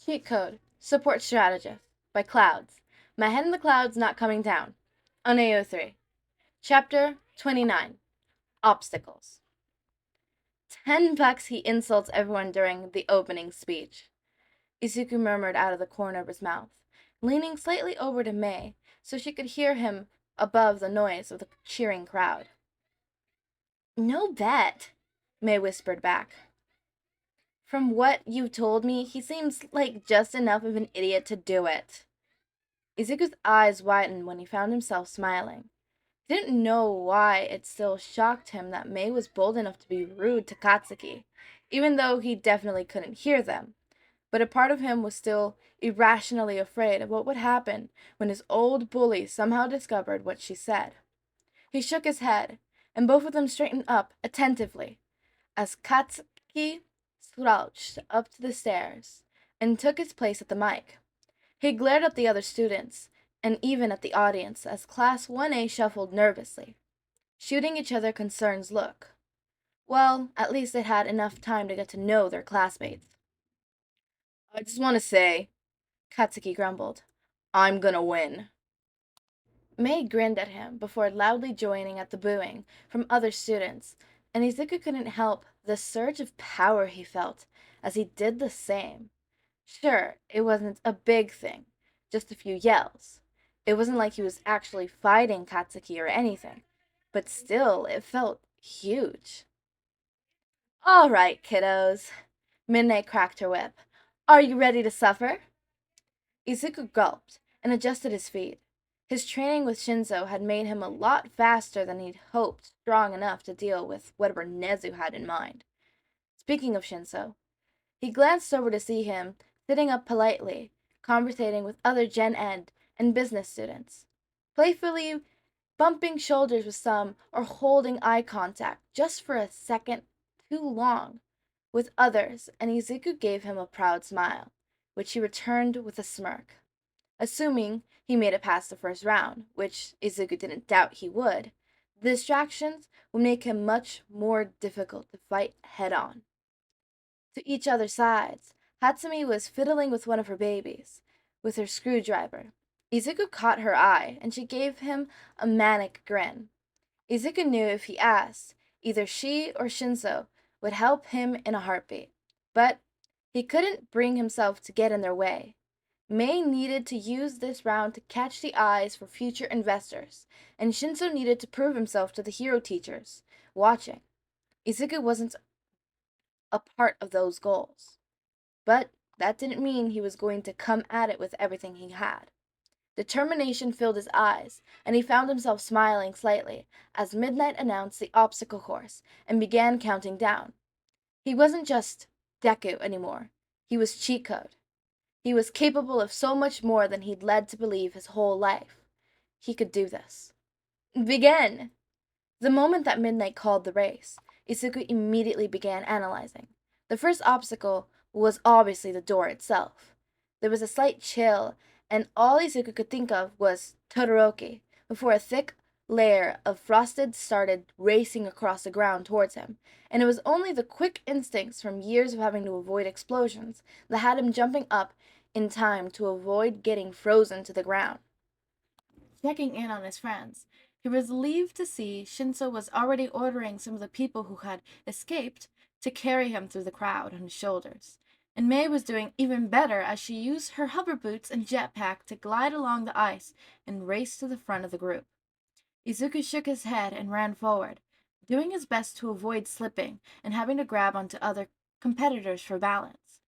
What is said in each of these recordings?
Cheat Code Support Strategist by Clouds. My Head in the Clouds Not Coming Down. On AO3. Chapter 29 Obstacles. $10 he insults everyone during the opening speech. Izuku murmured out of the corner of his mouth, leaning slightly over to Mei so she could hear him above the noise of the cheering crowd. No bet, Mei whispered back. From what you've told me, he seems like just enough of an idiot to do it. Izuku's eyes widened when he found himself smiling. He didn't know why it still shocked him that Mei was bold enough to be rude to Katsuki, even though he definitely couldn't hear them. But a part of him was still irrationally afraid of what would happen when his old bully somehow discovered what she said. He shook his head, and both of them straightened up attentively as Katsuki slouched up to the stairs and took his place at the mic. He glared at the other students, and even at the audience as Class 1A shuffled nervously, shooting each other concerned look. Well, at least they had enough time to get to know their classmates. I just want to say, Katsuki grumbled, I'm gonna win. Mei grinned at him before loudly joining at the booing from other students, and Izuku couldn't help the surge of power he felt as he did the same. Sure, it wasn't a big thing, just a few yells. It wasn't like he was actually fighting Katsuki or anything, but still, it felt huge. All right, kiddos, Midnight cracked her whip. Are you ready to suffer? Izuku gulped and adjusted his feet. His training with Shinso had made him a lot faster than he'd hoped, strong enough to deal with whatever Nezu had in mind. Speaking of Shinso, he glanced over to see him sitting up politely, conversating with other Gen Ed and business students, playfully bumping shoulders with some or holding eye contact just for a second too long with others, and Izuku gave him a proud smile, which he returned with a smirk. Assuming he made it past the first round, which Izuku didn't doubt he would, the distractions would make him much more difficult to fight head on. To each other's sides, Hatsume was fiddling with one of her babies, with her screwdriver. Izuku caught her eye, and she gave him a manic grin. Izuku knew if he asked, either she or Shinso would help him in a heartbeat. But he couldn't bring himself to get in their way. Mei needed to use this round to catch the eyes for future investors, and Shinso needed to prove himself to the hero teachers watching. Izuku wasn't a part of those goals. But that didn't mean he was going to come at it with everything he had. Determination filled his eyes, and he found himself smiling slightly as Midnight announced the obstacle course and began counting down. He wasn't just Deku anymore. He was cheat code. He was capable of so much more than he'd led to believe his whole life. He could do this. Begin! The moment that Midnight called the race, Izuku immediately began analyzing. The first obstacle was obviously the door itself. There was a slight chill, and all Izuku could think of was Todoroki, before a thick layer of frosted started racing across the ground towards him, and it was only the quick instincts from years of having to avoid explosions that had him jumping up in time to avoid getting frozen to the ground. Checking in on his friends, he was relieved to see Shinso was already ordering some of the people who had escaped to carry him through the crowd on his shoulders. And Mei was doing even better as she used her hover boots and jetpack to glide along the ice and race to the front of the group. Izuku shook his head and ran forward, doing his best to avoid slipping and having to grab onto other competitors for balance.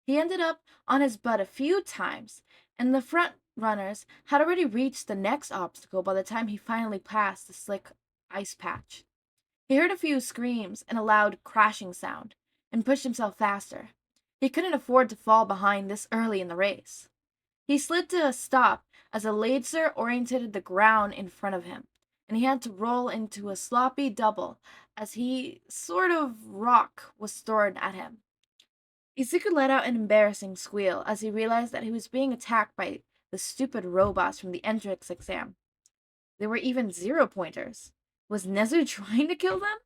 He ended up on his butt a few times, and the front runners had already reached the next obstacle by the time he finally passed the slick ice patch. He heard a few screams and a loud crashing sound, and pushed himself faster. He couldn't afford to fall behind this early in the race. He slid to a stop as a laser oriented the ground in front of him, and he had to roll into a sloppy double as he sort of rock was thrown at him. Izuku let out an embarrassing squeal as he realized that he was being attacked by the stupid robots from the entrance exam. There were even 0-pointers. Was Nezu trying to kill them?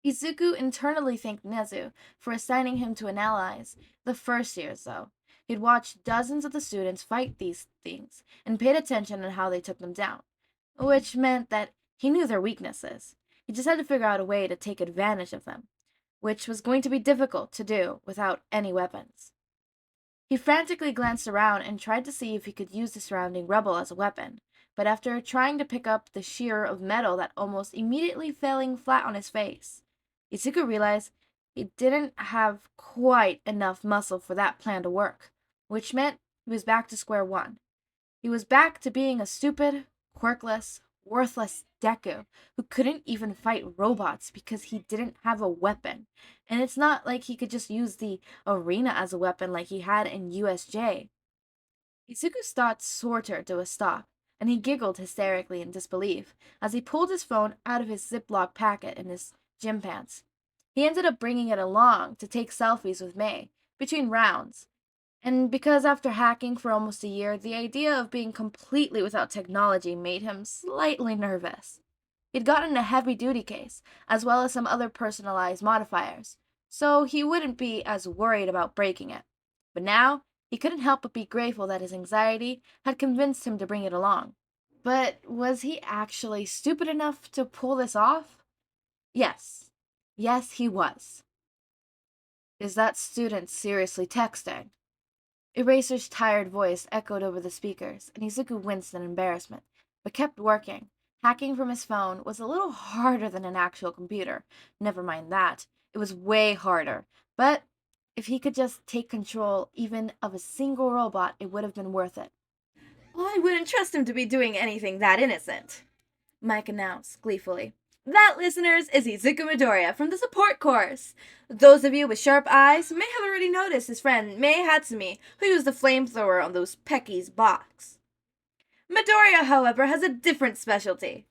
Izuku internally thanked Nezu for assigning him to analyze the first years, though. He'd watched dozens of the students fight these things and paid attention on how they took them down, which meant that he knew their weaknesses. He just had to figure out a way to take advantage of them, which was going to be difficult to do without any weapons. He frantically glanced around and tried to see if he could use the surrounding rubble as a weapon, but after trying to pick up the shear of metal that almost immediately falling flat on his face, Izuku realized he didn't have quite enough muscle for that plan to work, which meant he was back to square one. He was back to being a stupid, quirkless, worthless Deku who couldn't even fight robots because he didn't have a weapon. And it's not like he could just use the arena as a weapon like he had in USJ. Izuku's thoughts sorted to a stop, and he giggled hysterically in disbelief as he pulled his phone out of his Ziploc packet in his gym pants. He ended up bringing it along to take selfies with May between rounds, and because after hacking for almost a year, the idea of being completely without technology made him slightly nervous. He'd gotten a heavy-duty case, as well as some other personalized modifiers, so he wouldn't be as worried about breaking it. But now, he couldn't help but be grateful that his anxiety had convinced him to bring it along. But was he actually stupid enough to pull this off? Yes. Yes, he was. Is that student seriously texting? Eraser's tired voice echoed over the speakers, and Izuku winced in embarrassment, but kept working. Hacking from his phone was a little harder than an actual computer. Never mind that. It was way harder. But if he could just take control even of a single robot, it would have been worth it. Well, I wouldn't trust him to be doing anything that innocent, Mike announced gleefully. That, listeners, is Izuku Midoriya from the support course. Those of you with sharp eyes may have already noticed his friend Mei Hatsume, who used the flamethrower on those Pecky's box. Midoriya, however, has a different specialty.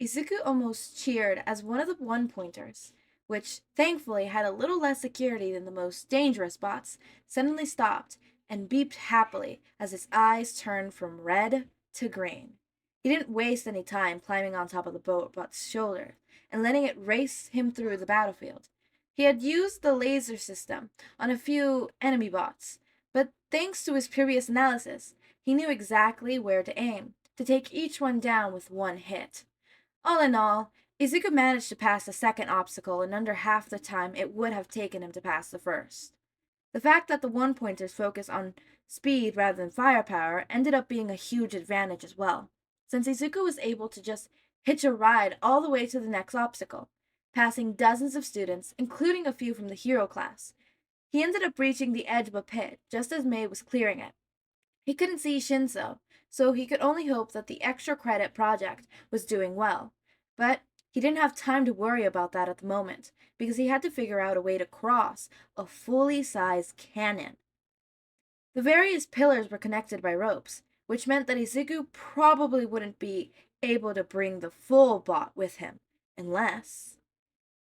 Izuku almost cheered as one of the one-pointers, which thankfully had a little less security than the most dangerous bots, suddenly stopped and beeped happily as his eyes turned from red to green. He didn't waste any time climbing on top of the bot's shoulder and letting it race him through the battlefield. He had used the laser system on a few enemy bots, but thanks to his previous analysis, he knew exactly where to aim to take each one down with one hit. All in all, Izuku managed to pass the second obstacle in under half the time it would have taken him to pass the first. The fact that the one-pointers focus on speed rather than firepower ended up being a huge advantage as well, since Izuku was able to just hitch a ride all the way to the next obstacle, passing dozens of students, including a few from the hero class. He ended up reaching the edge of a pit just as Mei was clearing it. He couldn't see Shinso, so he could only hope that the extra credit project was doing well. But he didn't have time to worry about that at the moment, because he had to figure out a way to cross a fully sized cannon. The various pillars were connected by ropes, which meant that Izuku probably wouldn't be able to bring the full bot with him, unless...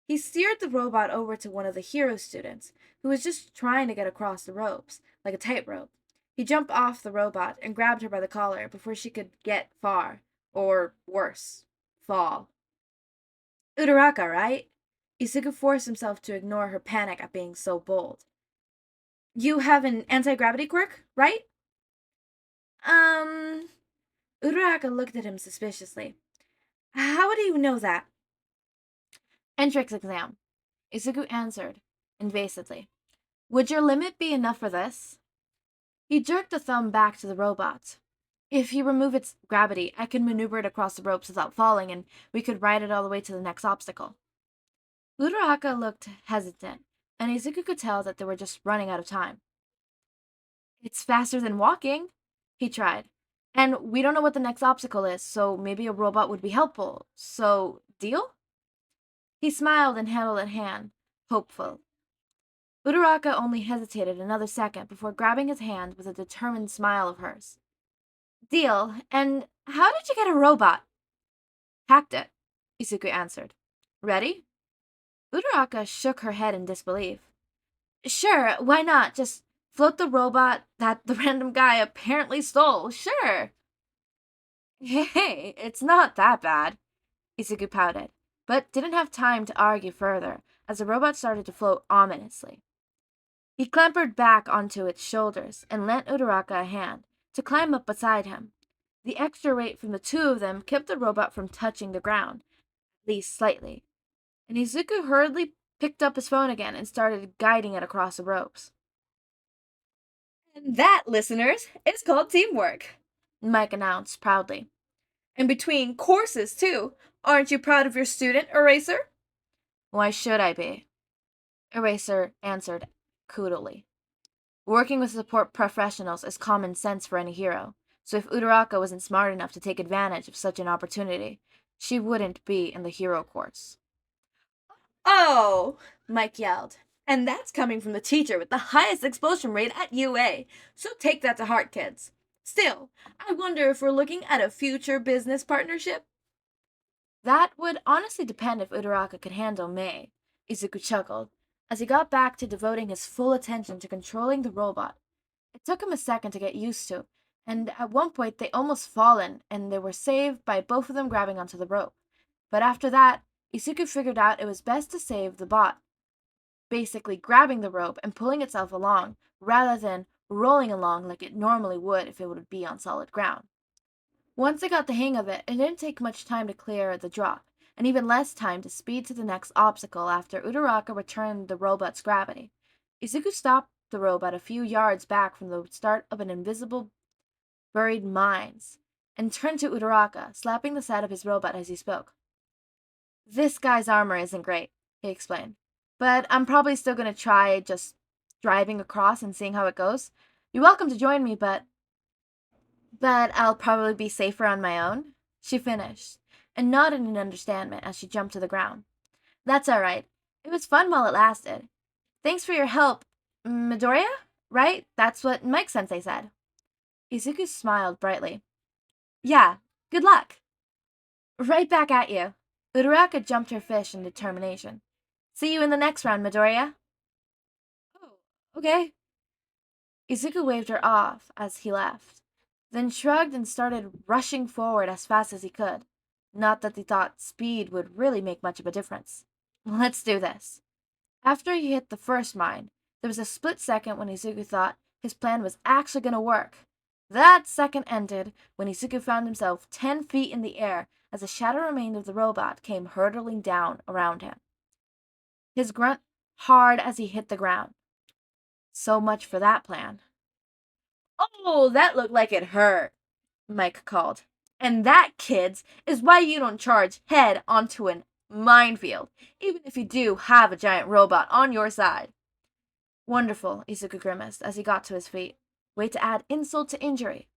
He steered the robot over to one of the hero students, who was just trying to get across the ropes, like a tightrope. He jumped off the robot and grabbed her by the collar before she could get far, or worse, fall. Uraraka, right? Izuku forced himself to ignore her panic at being so bold. You have an anti-gravity quirk, right? Uraraka looked at him suspiciously. How do you know that? Entrance exam, Izuku answered, evasively. Would your limit be enough for this? He jerked a thumb back to the robot. If you remove its gravity, I can maneuver it across the ropes without falling, and we could ride it all the way to the next obstacle. Uraraka looked hesitant, and Izuku could tell that they were just running out of time. It's faster than walking, he tried. And we don't know what the next obstacle is, so maybe a robot would be helpful. So, deal? He smiled and held a hand, hopeful. Uraraka only hesitated another second before grabbing his hand with a determined smile of hers. Deal. And how did you get a robot? Hacked it, Izuku answered. Ready? Uraraka shook her head in disbelief. Sure, why not? Just float the robot that the random guy apparently stole. Sure. Hey, it's not that bad, Izuku pouted, but didn't have time to argue further as the robot started to float ominously. He clambered back onto its shoulders and lent Uraraka a hand to climb up beside him. The extra weight from the two of them kept the robot from touching the ground, at least slightly, and Izuku hurriedly picked up his phone again and started guiding it across the ropes. And that, listeners, is called teamwork, Mike announced proudly. And between courses, too. Aren't you proud of your student, Eraser? Why should I be? Eraser answered coolly. Working with support professionals is common sense for any hero, so if Uraraka wasn't smart enough to take advantage of such an opportunity, she wouldn't be in the hero course. Oh, Mike yelled. And that's coming from the teacher with the highest expulsion rate at UA, so take that to heart, kids. Still, I wonder if we're looking at a future business partnership? That would honestly depend if Uraraka could handle Mei, Izuku chuckled, as he got back to devoting his full attention to controlling the robot. It took him a second to get used to, and at one point they almost fallen, and they were saved by both of them grabbing onto the rope. But after that, Izuku figured out it was best to save the bot, basically grabbing the rope and pulling itself along, rather than rolling along like it normally would if it would be on solid ground. Once they got the hang of it, it didn't take much time to clear the drop, and even less time to speed to the next obstacle after Uraraka returned the robot's gravity. Izuku stopped the robot a few yards back from the start of an invisible buried mines, and turned to Uraraka, slapping the side of his robot as he spoke. This guy's armor isn't great, he explained, but I'm probably still going to try just driving across and seeing how it goes. You're welcome to join me, but I'll probably be safer on my own, she finished, and nodded in understanding as she jumped to the ground. That's all right. It was fun while it lasted. Thanks for your help, Midoriya? Right? That's what Mike Sensei said. Izuku smiled brightly. Yeah, good luck. Right back at you. Uraraka jumped her fish in determination. See you in the next round, Midoriya. Oh, okay. Izuku waved her off as he left, then shrugged and started rushing forward as fast as he could. Not that he thought speed would really make much of a difference. Let's do this. After he hit the first mine, there was a split second when Izuku thought his plan was actually going to work. That second ended when Izuku found himself 10 feet in the air as the shattered remains of the robot came hurtling down around him. His grunt hard as he hit the ground. So much for that plan. Oh, that looked like it hurt, Mike called. And that, kids, is why you don't charge head onto a minefield, even if you do have a giant robot on your side. Wonderful, Izuku grimaced as he got to his feet. Way to add insult to injury.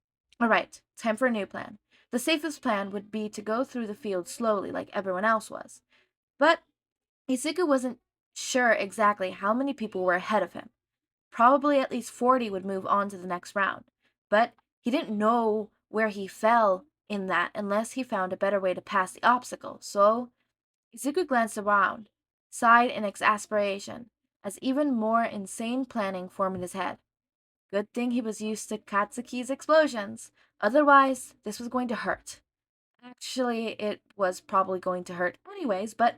All right, time for a new plan. The safest plan would be to go through the field slowly like everyone else was. But Izuku wasn't sure exactly how many people were ahead of him. Probably at least 40 would move on to the next round. But he didn't know where he fell in that unless he found a better way to pass the obstacle. So Izuku glanced around, sighed in exasperation, as even more insane planning formed in his head. Good thing he was used to Katsuki's explosions. Otherwise, this was going to hurt. Actually, it was probably going to hurt anyways, but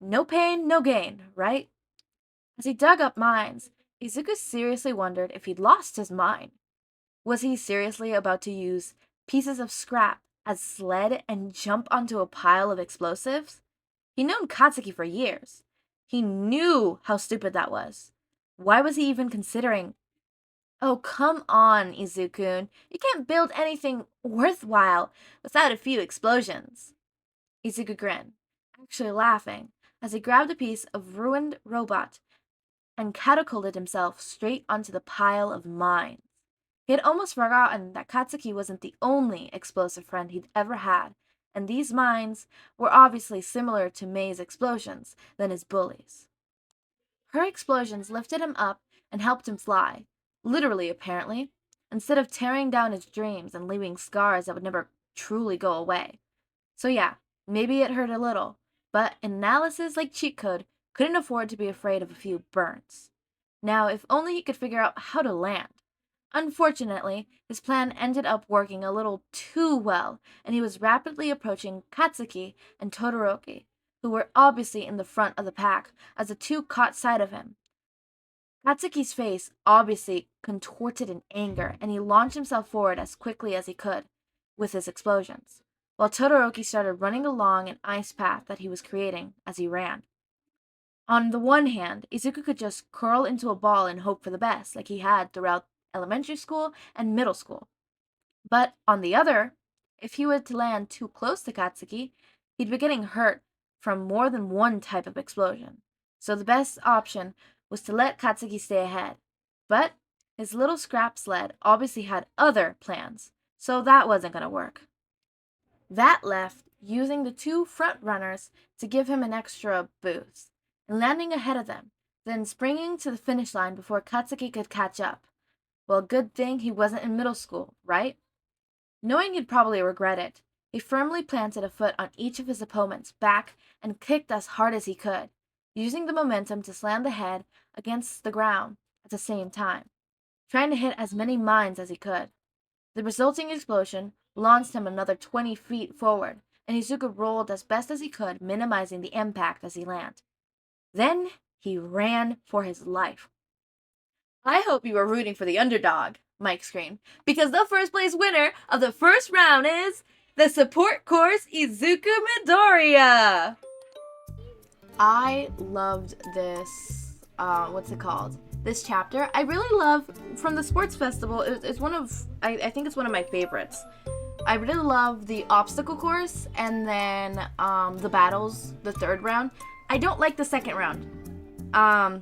no pain, no gain, right? As he dug up mines, Izuku seriously wondered if he'd lost his mind. Was he seriously about to use pieces of scrap as sled and jump onto a pile of explosives? He'd known Katsuki for years. He knew how stupid that was. Why was he even considering? Oh, come on, Izuku. You can't build anything worthwhile without a few explosions. Izuku grinned, actually laughing, as he grabbed a piece of ruined robot and catapulted himself straight onto the pile of mines. He had almost forgotten that Katsuki wasn't the only explosive friend he'd ever had, and these mines were obviously similar to Mei's explosions than his bullies. Her explosions lifted him up and helped him fly, literally apparently, instead of tearing down his dreams and leaving scars that would never truly go away. So yeah, maybe it hurt a little, but analysis like cheat code couldn't afford to be afraid of a few burns. Now, if only he could figure out how to land. Unfortunately, his plan ended up working a little too well, and he was rapidly approaching Katsuki and Todoroki, who were obviously in the front of the pack as the two caught sight of him. Katsuki's face obviously contorted in anger, and he launched himself forward as quickly as he could with his explosions, while Todoroki started running along an ice path that he was creating as he ran. On the one hand, Izuku could just curl into a ball and hope for the best, like he had throughout elementary school and middle school. But on the other, if he were to land too close to Katsuki, he'd be getting hurt from more than one type of explosion. So the best option was to let Katsuki stay ahead. But his little scrap sled obviously had other plans, so that wasn't going to work. That left using the two front runners to give him an extra boost, and landing ahead of them, then springing to the finish line before Katsuki could catch up. Well, good thing he wasn't in middle school, right? Knowing he'd probably regret it, he firmly planted a foot on each of his opponent's back and kicked as hard as he could, using the momentum to slam the head against the ground at the same time, trying to hit as many mines as he could. The resulting explosion launched him another 20 feet forward, and Izuku rolled as best as he could, minimizing the impact as he landed. Then he ran for his life. I hope you were rooting for the underdog, Mike screamed, because the first place winner of the first round is the support course Izuku Midoriya. I loved this, what's it called? This chapter. I really love, from the sports festival, it's one of, I think it's one of my favorites. I really love the obstacle course and then the battles, the third round. I don't like the second round. A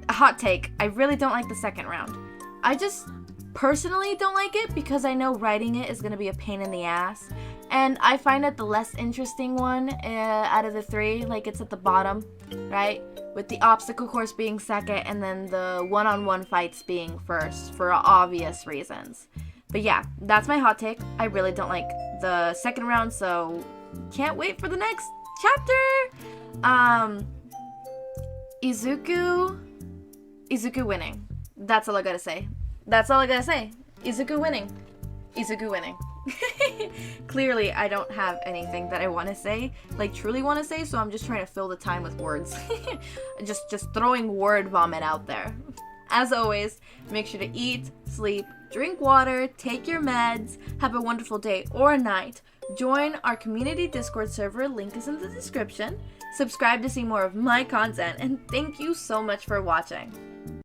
hot take, I really don't like the second round. I just personally don't like it because I know writing it is going to be a pain in the ass. And I find it the less interesting one out of the three. Like, it's at the bottom, right? With the obstacle course being second and then the one-on-one fights being first for obvious reasons. But yeah, that's my hot take. I really don't like the second round, so can't wait for the next chapter. Izuku winning. That's all I gotta say. Izuku winning. Clearly, I don't have anything that I want to say, like truly want to say, so I'm just trying to fill the time with words. just throwing word vomit out there. As always, make sure to eat, sleep, drink water, take your meds, have a wonderful day or night. Join our community Discord server, link is in the description. Subscribe to see more of my content, and thank you so much for watching.